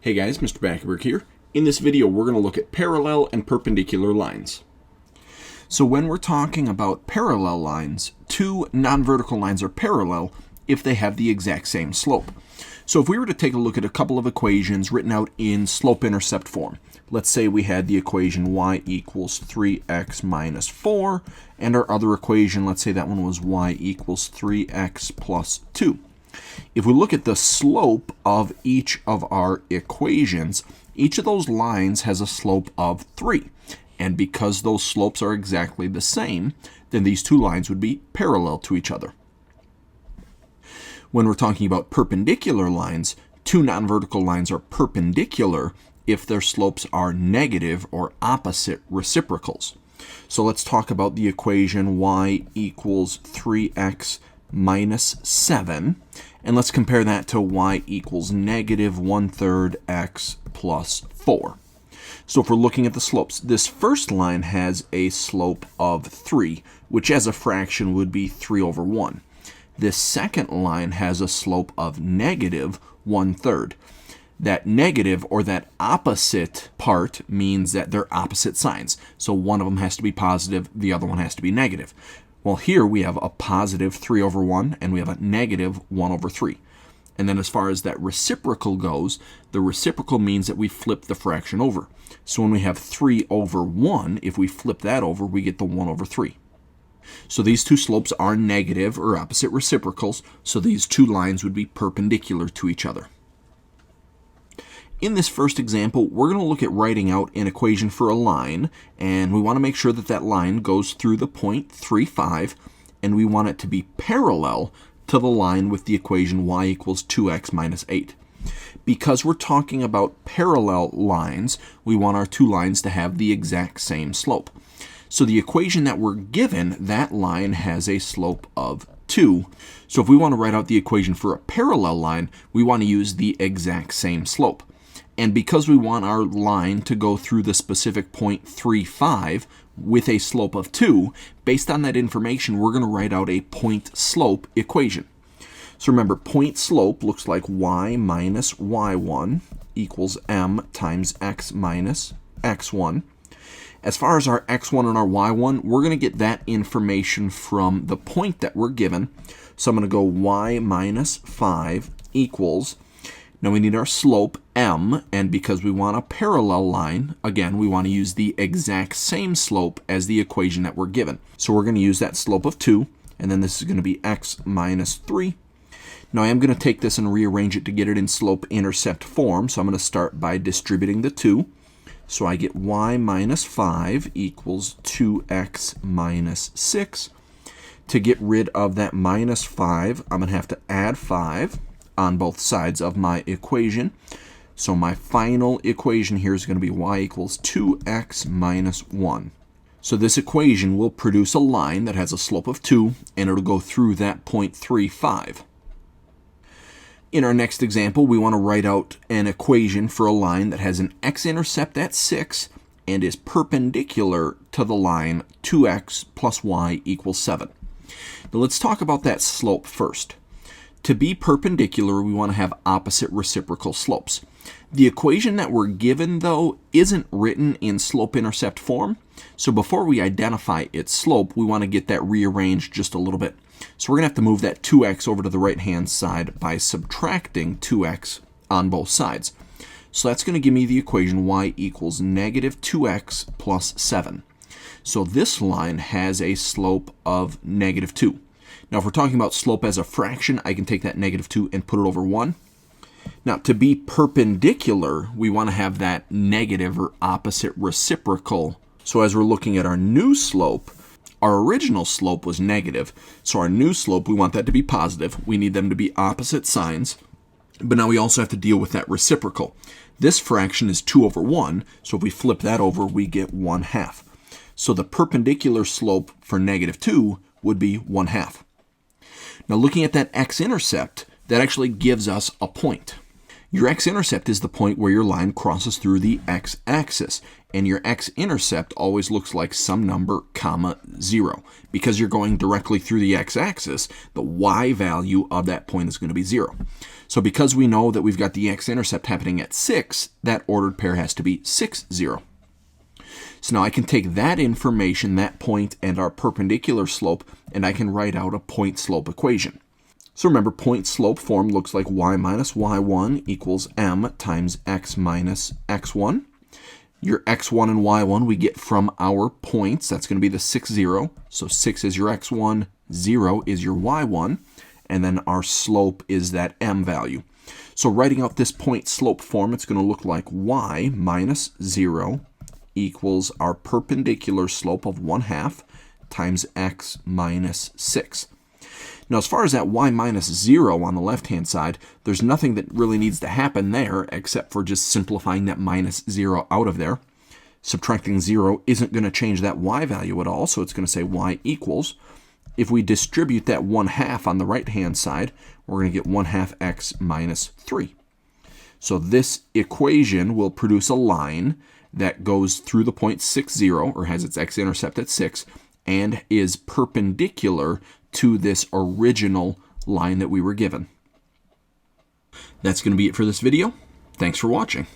Hey guys, Mr. Backerberg here. In this video, we're going to look at parallel and perpendicular lines. So when we're talking about parallel lines, two non-vertical lines are parallel if they have the exact same slope. So if we were to take a look at a couple of equations written out in slope-intercept form, let's say we had the equation y equals 3x minus 4, and our other equation, let's say that one was y equals 3x plus 2. If we look at the slope of each of our equations, each of those lines has a slope of 3. And because those slopes are exactly the same, then these two lines would be parallel to each other. When we're talking about perpendicular lines, two non-vertical lines are perpendicular if their slopes are negative or opposite reciprocals. So let's talk about the equation y equals 3x minus 7, and let's compare that to y equals negative 1/3 x plus 4. So if we're looking at the slopes, this first line has a slope of 3, which as a fraction would be 3/1. This second line has a slope of negative 1/3. That negative, or that opposite part, means that they're opposite signs. So one of them has to be positive, the other one has to be negative. Well, here we have a positive 3/1 and we have a negative 1/3. And then as far as that reciprocal goes, the reciprocal means that we flip the fraction over. So when we have 3/1, if we flip that over, we get the 1/3. So these two slopes are negative or opposite reciprocals, so these two lines would be perpendicular to each other. In this first example, we're going to look at writing out an equation for a line, and we want to make sure that that line goes through the point 3, 5, and we want it to be parallel to the line with the equation y equals 2x minus 8. Because we're talking about parallel lines, we want our two lines to have the exact same slope. So the equation that we're given, that line has a slope of 2. So if we want to write out the equation for a parallel line, we want to use the exact same slope. And because we want our line to go through the specific point 3, 5 with a slope of 2, based on that information, we're going to write out a point-slope equation. So remember, point-slope looks like y minus y1 equals m times x minus x1. As far as our x1 and our y1, we're going to get that information from the point that we're given. So I'm going to go y minus 5 equals, now we need our slope m, and because we want a parallel line, again, we want to use the exact same slope as the equation that we're given. So we're going to use that slope of 2, and then this is going to be x minus 3. Now I am going to take this and rearrange it to get it in slope-intercept form, so I'm going to start by distributing the 2. So I get y minus 5 equals 2x minus 6. To get rid of that minus 5, I'm going to have to add 5 on both sides of my equation. So my final equation here is going to be y equals 2x minus 1. So this equation will produce a line that has a slope of 2, and it'll go through that point 3, 5. In our next example, we want to write out an equation for a line that has an x-intercept at 6 and is perpendicular to the line 2x plus y equals 7. Now let's talk about that slope first. To be perpendicular, we want to have opposite reciprocal slopes. The equation that we're given, though, isn't written in slope-intercept form, so before we identify its slope, we want to get that rearranged just a little bit. So we're going to have to move that 2x over to the right-hand side by subtracting 2x on both sides. So that's going to give me the equation y equals negative 2x plus 7. So this line has a slope of negative 2. Now, if we're talking about slope as a fraction, I can take that negative 2 and put it over 1. Now, to be perpendicular, we want to have that negative or opposite reciprocal. So as we're looking at our new slope, our original slope was negative. So our new slope, we want that to be positive. We need them to be opposite signs. But now we also have to deal with that reciprocal. This fraction is 2/1, so if we flip that over, we get 1/2. So the perpendicular slope for negative 2 would be 1/2. Now looking at that x-intercept, that actually gives us a point. Your x-intercept is the point where your line crosses through the x-axis. and your x-intercept always looks like some number, comma, 0. Because you're going directly through the x-axis, the y value of that point is going to be 0. So because we know that we've got the x-intercept happening at 6, that ordered pair has to be 6, 0. So now I can take that information, that point, and our perpendicular slope, and I can write out a point-slope equation. So remember, point-slope form looks like y minus y1 equals m times x minus x1. Your x1 and y1 we get from our points. That's going to be the 6, 0. So 6 is your x1, 0 is your y1, and then our slope is that m value. So writing out this point-slope form, it's going to look like y minus 0 equals our perpendicular slope of 1/2 times x minus 6. Now, as far as that y minus 0 on the left-hand side, there's nothing that really needs to happen there except for just simplifying that minus 0 out of there. Subtracting 0 isn't going to change that y value at all, so it's going to say y equals. If we distribute that 1/2 on the right-hand side, we're going to get 1/2 x minus 3. So this equation will produce a line that goes through the point 6, 0, or has its x-intercept at 6, and is perpendicular to this original line that we were given. That's going to be it for this video. Thanks for watching.